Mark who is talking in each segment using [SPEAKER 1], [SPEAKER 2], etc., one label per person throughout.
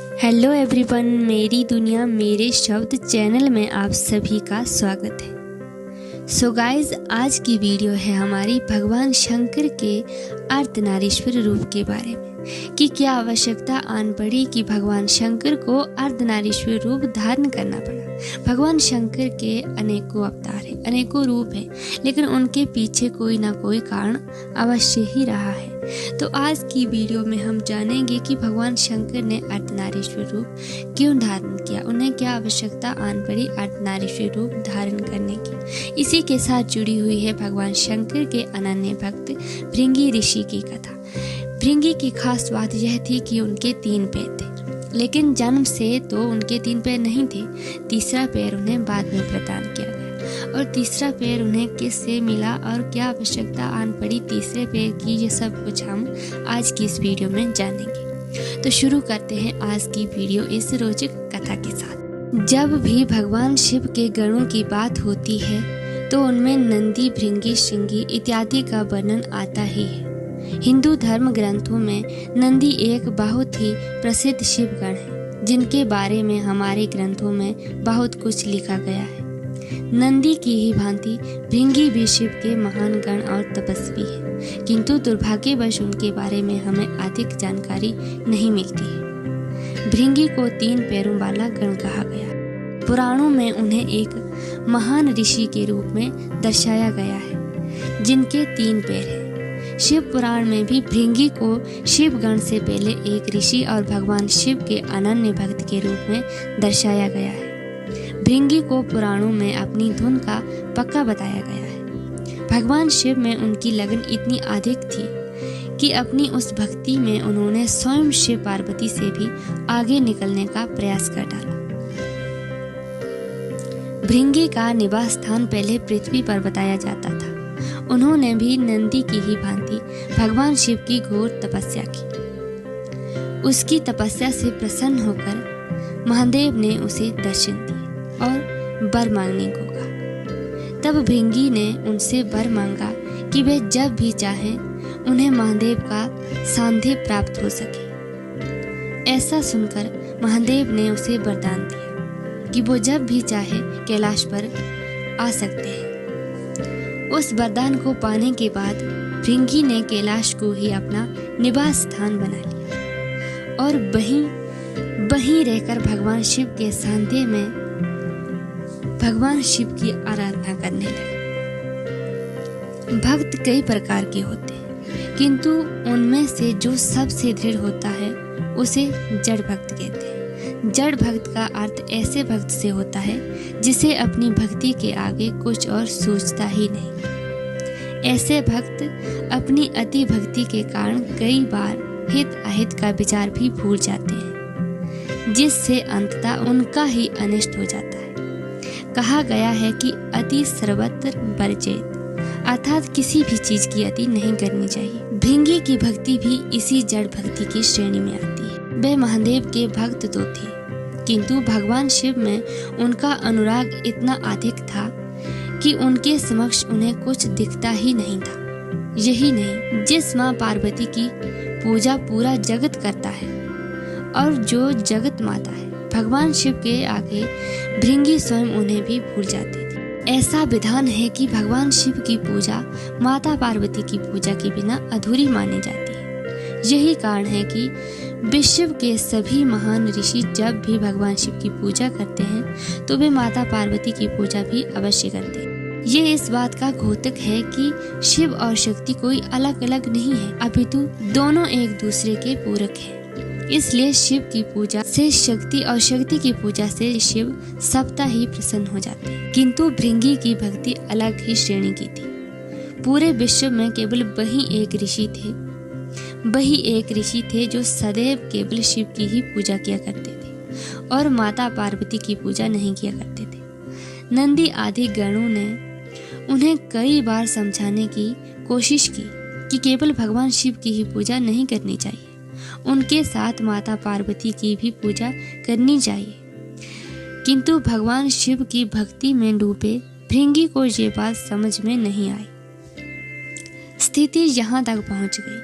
[SPEAKER 1] Hello everyone, मेरी दुनिया मेरे शब्द चैनल में आप सभी का स्वागत है। सो गाइज, आज की वीडियो है हमारी भगवान शंकर के अर्धनारीश्वर रूप के बारे में कि क्या आवश्यकता आन पड़ी कि भगवान शंकर को अर्धनारीश्वर रूप धारण करना पड़ा। भगवान शंकर के अनेकों अवतार हैं, अनेकों रूप हैं, लेकिन उनके पीछे कोई ना कोई कारण अवश्य ही रहा है। तो आज की वीडियो में हम जानेंगे कि भगवान शंकर ने अर्धनारीश्वर रूप क्यों धारण किया, उन्हें क्या आवश्यकता आन पड़ी अर्धनारीश्वर रूप धारण करने की। इसी के साथ जुड़ी हुई है भगवान शंकर के अनन्य भक्त भृंगी ऋषि की कथा। भृंगी की खास बात यह थी कि उनके 3 पैर थे, लेकिन जन्म से तो उनके 3 पैर नहीं थे। तीसरा पैर उन्हें बाद में प्रदान किया गया। और तीसरा पैर उन्हें किससे मिला और क्या आवश्यकता आन पड़ी तीसरे पैर की, ये सब कुछ हम आज की इस वीडियो में जानेंगे। तो शुरू करते हैं आज की वीडियो इस रोचक कथा के साथ। जब भी भगवान शिव के गणों की बात होती है तो उनमें नंदी, भृंगी, श्रृंगी इत्यादि का वर्णन आता ही है। हिंदू धर्म ग्रंथों में नंदी एक बहुत ही प्रसिद्ध शिव गण है, जिनके बारे में हमारे ग्रंथों में बहुत कुछ लिखा गया है। नंदी की ही भांति भृंगी भी शिव के महान गण और तपस्वी है, किंतु दुर्भाग्यवश उनके बारे में हमें अधिक जानकारी नहीं मिलती है। भृंगी को 3 पैरों वाला गण कहा गया। पुराणों में उन्हें एक महान ऋषि के रूप में दर्शाया गया है, जिनके 3 पैर हैं। शिव पुराण में भी भृंगी को शिव गण से पहले एक ऋषि और भगवान शिव के अनन्य भक्त के रूप में दर्शाया गया है। भृंगी को पुराणों में अपनी धुन का पक्का बताया गया है। भगवान शिव में उनकी लगन इतनी अधिक थी कि अपनी उस भक्ति में उन्होंने स्वयं शिव पार्वती से भी आगे निकलने का प्रयास कर डाला। भृंगी का निवास स्थान पहले पृथ्वी पर बताया जाता था। उन्होंने भी नंदी की ही भांति भगवान शिव की घोर तपस्या की। उसकी तपस्या से प्रसन्न होकर महादेव ने उसे दर्शन दिए और वर मांगने को कहा। तब भृंगी ने उनसे वर मांगा कि वे जब भी चाहें उन्हें महादेव का सानिध्य प्राप्त हो सके। ऐसा सुनकर महादेव ने उसे वरदान दिया कि वो जब भी चाहे कैलाश पर आ सकते हैं। उस वरदान को पाने के बाद भृंगी ने कैलाश को ही अपना निवास स्थान बना लिया और वहीं रहकर भगवान शिव के सानिध्य में भगवान शिव की आराधना करने लगे। भक्त कई प्रकार के होते हैं, किंतु उनमें से जो सबसे दृढ़ होता है उसे जड़ भक्त कहते हैं। जड़ भक्त का अर्थ ऐसे भक्त से होता है जिसे अपनी भक्ति के आगे कुछ और सोचता ही नहीं। ऐसे भक्त अपनी अति भक्ति के कारण कई बार हित अहित का विचार भी भूल जाते हैं, जिससे अंततः उनका ही अनिष्ट हो जाता है। कहा गया है कि अति सर्वत्र वर्जेत, अर्थात किसी भी चीज की अति नहीं करनी चाहिए। भृंगी की भक्ति भी इसी जड़ भक्ति की श्रेणी में आती है। वे महादेव के भक्त तो थे, किंतु भगवान शिव में उनका अनुराग इतना अधिक था कि उनके समक्ष उन्हें कुछ दिखता ही नहीं था। यही नहीं, जिस माँ पार्वती की पूजा पूरा जगत करता है और जो जगत माता है, भगवान शिव के आगे भृंगी स्वयं उन्हें भी भूल जाती थी। ऐसा विधान है कि भगवान शिव की पूजा माता पार्वती की पूजा के बिना अधूरी मानी जाती है। यही कारण है कि विश्व के सभी महान ऋषि जब भी भगवान शिव की पूजा करते हैं तो वे माता पार्वती की पूजा भी अवश्य करते हैं। ये इस बात का घोतक है कि शिव और शक्ति कोई अलग अलग नहीं है, अपितु दोनों एक दूसरे के पूरक हैं। इसलिए शिव की पूजा से शक्ति और शक्ति की पूजा से शिव सबता ही प्रसन्न हो जाते हैं। किंतु भृंगी की भक्ति अलग ही श्रेणी की थी। पूरे विश्व में केवल वही एक ऋषि थे जो सदैव केवल शिव की ही पूजा किया करते थे और माता पार्वती की पूजा नहीं किया करते थे। नंदी आदि गणों ने उन्हें कई बार समझाने की कोशिश की कि केवल भगवान शिव की ही पूजा नहीं करनी चाहिए, उनके साथ माता पार्वती की भी पूजा करनी चाहिए। किंतु भगवान शिव की भक्ति में डूबे भृंगी को ये बात समझ में नहीं आई। स्थिति यहाँ तक पहुँच गई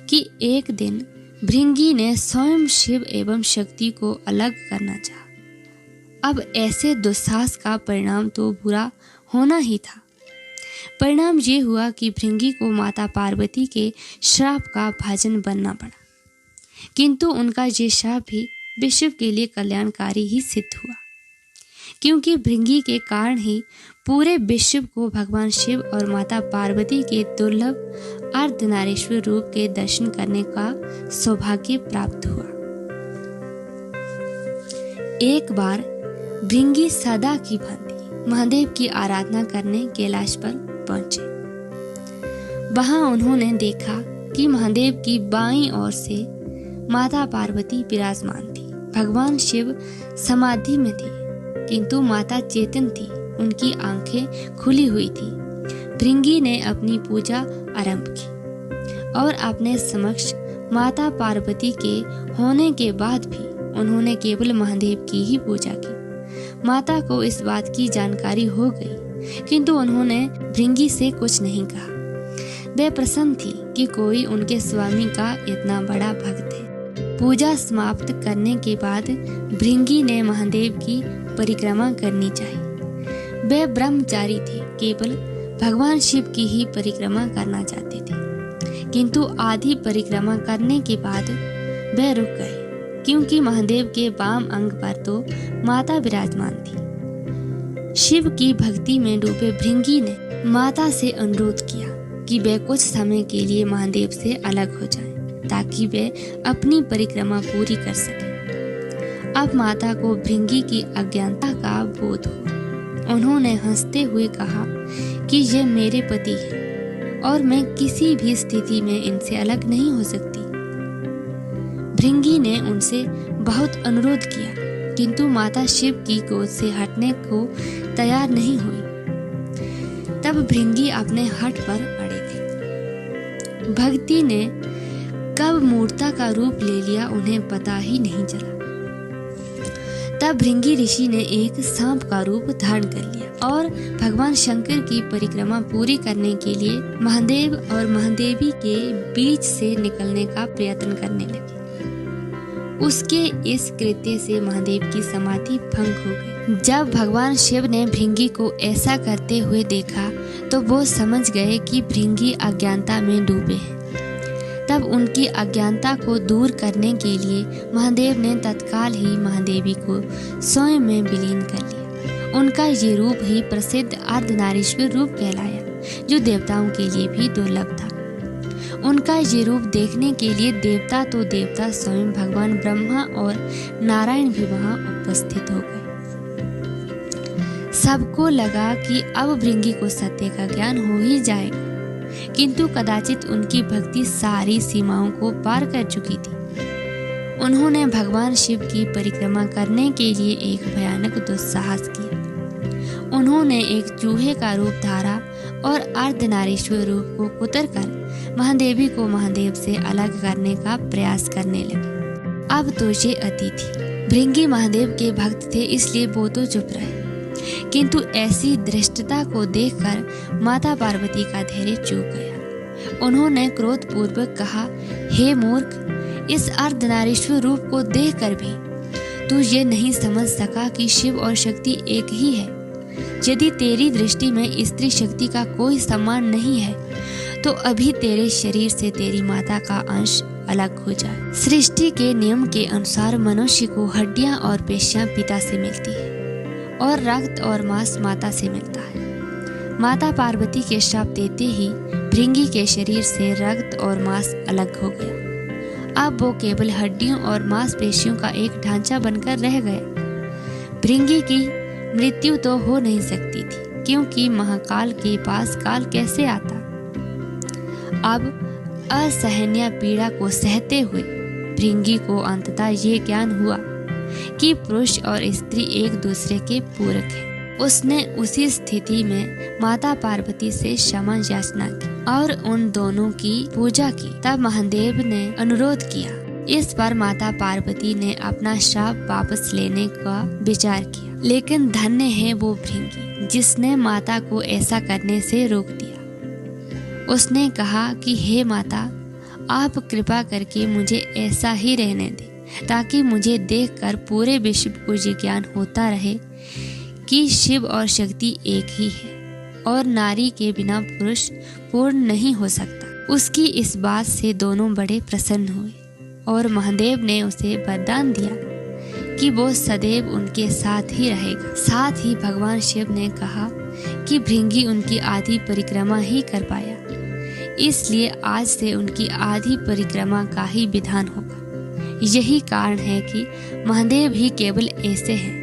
[SPEAKER 1] कि एक दिन भृंगी ने स्वयं शिव एवं शक्ति को अलग करना चाहा। अब ऐसे दुस्साहस का परिणाम तो बुरा होना ही था। परिणाम ये हुआ कि भृंगी को माता पार्वती के श्राप का भाजन बनना पड़ा, किंतु उनका ये श्राप भी विश्व के लिए कल्याणकारी ही सिद्ध हुआ, क्योंकि भृंगी के कारण ही पूरे विश्व को भगवान शिव और माता पार्वती के दुर्लभ अर्धनारीश्वर रूप के दर्शन करने का सौभाग्य प्राप्त हुआ। एक बार भृंगी सदा की भांति महादेव की आराधना करने कैलाश पर पहुंचे। वहां उन्होंने देखा कि महादेव की बाईं ओर से माता पार्वती विराजमान थी। भगवान शिव समाधि में थे, किंतु माता चेतन थी, उनकी आंखें खुली हुई थी। भृंगी ने अपनी पूजा आरंभ की और अपने समक्ष माता पार्वती के होने के बाद भी उन्होंने केवल महादेव की ही पूजा की। माता को इस बात की जानकारी हो गई, किंतु उन्होंने भृंगी से कुछ नहीं कहा। वे प्रसन्न थी कि कोई उनके स्वामी का इतना बड़ा भक्त है। पूजा समाप्त करने के बाद भृंगी ने महादेव की परिक्रमा करनी चाहिए। वे ब्रह्मचारी थे, केवल भगवान शिव की ही परिक्रमा करना चाहते थे, किंतु आधी परिक्रमा करने के बाद वे रुक गए, क्योंकि महादेव के वाम अंग पर तो माता विराजमान थी। शिव की भक्ति में डूबे भृंगी ने माता से अनुरोध किया कि वे कुछ समय के लिए महादेव से अलग हो जाएं, ताकि वे अपनी परिक्रमा पूरी कर सकें। अब माता को भृंगी की अज्ञानता का बोध हुआ। उन्होंने हंसते हुए कहा कि ये मेरे पति हैं और मैं किसी भी स्थिति में इनसे अलग नहीं हो सकती। भृंगी ने उनसे बहुत अनुरोध किया, किंतु माता शिव की गोद से हटने को तैयार नहीं हुई। तब भृंगी अपने हठ पर अड़े थे। भक्ति ने कब मूर्ता का रूप ले लिया उन्हें पता ही नहीं चला। तब भृंगी ऋषि ने एक सांप का रूप धारण कर लिया और भगवान शंकर की परिक्रमा पूरी करने के लिए महादेव और महादेवी के बीच से निकलने का प्रयत्न करने लगे। उसके इस कृत्य से महादेव की समाधि भंग हो गई। जब भगवान शिव ने भृंगी को ऐसा करते हुए देखा तो वो समझ गए कि भृंगी अज्ञानता में डूबे हैं। तब उनकी अज्ञानता को दूर करने के लिए महादेव ने तत्काल ही महादेवी को स्वयं में विलीन कर लिया। उनका ये रूप ही प्रसिद्ध अर्धनारीश्वर रूप कहलाया, जो देवताओं के लिए भी दुर्लभ था। उनका ये रूप देखने के लिए देवता तो देवता स्वयं भगवान ब्रह्मा और नारायण भी वहां उपस्थित हो गए। सबको लगा कि अब भृंगी को सत्य का ज्ञान हो ही जाएगा, किंतु कदाचित उनकी भक्ति सारी सीमाओं को पार कर चुकी थी। उन्होंने भगवान शिव की परिक्रमा करने के लिए एक भयानक दुस्साहस किया। उन्होंने एक चूहे का रूप धारा और अर्धनारीश्वर रूप को कुतरकर महादेवी को महादेव से अलग करने का प्रयास करने लगे। अब तो ये अति थी। भृंगी महादेव के भक्त थे, इसलिए वो तो चुप रहे, किंतु ऐसी दृष्टता को देखकर माता पार्वती का धैर्य चूक गया। उन्होंने क्रोधपूर्वक कहा, हे मूर्ख, इस अर्धनारीश्वर रूप को देखकर भी तू ये नहीं समझ सका कि शिव और शक्ति एक ही है। यदि तेरी दृष्टि में स्त्री शक्ति का कोई सम्मान नहीं है तो अभी तेरे शरीर से तेरी माता का अंश अलग हो जाए। सृष्टि के नियम के अनुसार मनुष्य को हड्डियां और पेशियां पिता से मिलती है और रक्त और मांस माता से मिलता है। माता पार्वती के श्राप देते ही भृंगी के शरीर से रक्त और मांस अलग हो गया। अब वो केवल हड्डियों और मांसपेशियों का एक ढांचा बनकर रह गया। भृंगी की मृत्यु तो हो नहीं सकती थी, क्योंकि महाकाल के पास काल कैसे आता। अब असहनीय पीड़ा को सहते हुए भृंगी को अंततः ये ज्ञान हुआ कि पुरुष और स्त्री एक दूसरे के पूरक हैं। उसने उसी स्थिति में माता पार्वती से क्षमा याचना की और उन दोनों की पूजा की। तब महादेव ने अनुरोध किया। इस पर माता पार्वती ने अपना श्राप वापस लेने का विचार किया, लेकिन धन्य है वो भृंगी जिसने माता को ऐसा करने से रोक दिया। उसने कहा कि हे माता, आप कृपा करके मुझे ऐसा ही रहने दें ताकि मुझे देखकर पूरे विश्व को ये ज्ञान होता रहे कि शिव और शक्ति एक ही है और नारी के बिना पुरुष पूर्ण नहीं हो सकता। उसकी इस बात से दोनों बड़े प्रसन्न हुए और महादेव ने उसे वरदान दिया कि वो सदैव उनके साथ ही रहेगा। साथ ही भगवान शिव ने कहा कि भृंगी उनकी आधी परिक्रमा ही कर पाया, इसलिए आज से उनकी आधी परिक्रमा का ही विधान होगा। यही कारण है कि महादेव ही केवल ऐसे हैं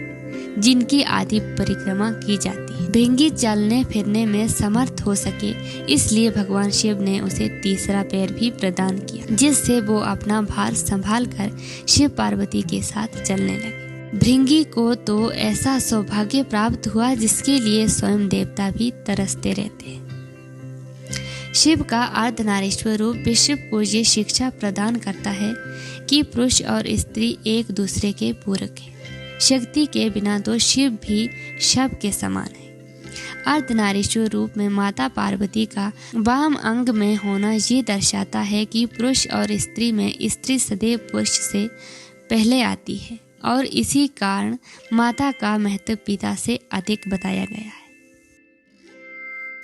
[SPEAKER 1] जिनकी आधी परिक्रमा की जाती है। भृंगी चलने फिरने में समर्थ हो सके, इसलिए भगवान शिव ने उसे तीसरा पैर भी प्रदान किया, जिससे वो अपना भार संभाल कर शिव पार्वती के साथ चलने लगे। भृंगी को तो ऐसा सौभाग्य प्राप्त हुआ जिसके लिए स्वयं देवता भी तरसते रहते हैं। शिव का अर्धनारीश्वर रूप विश्व को ये शिक्षा प्रदान करता है कि पुरुष और स्त्री एक दूसरे के पूरक हैं। शक्ति के बिना तो शिव भी शव के समान है। अर्धनारीश्वर रूप में माता पार्वती का वाम अंग में होना ये दर्शाता है कि पुरुष और स्त्री में स्त्री सदैव पुरुष से पहले आती है और इसी कारण माता का महत्व पिता से अधिक बताया गया है।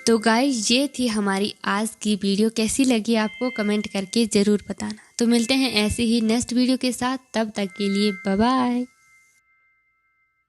[SPEAKER 1] तो गाइस, ये थी हमारी आज की वीडियो। कैसी लगी आपको कमेंट करके ज़रूर बताना। तो मिलते हैं ऐसे ही नेक्स्ट वीडियो के साथ, तब तक के लिए बाय बाय।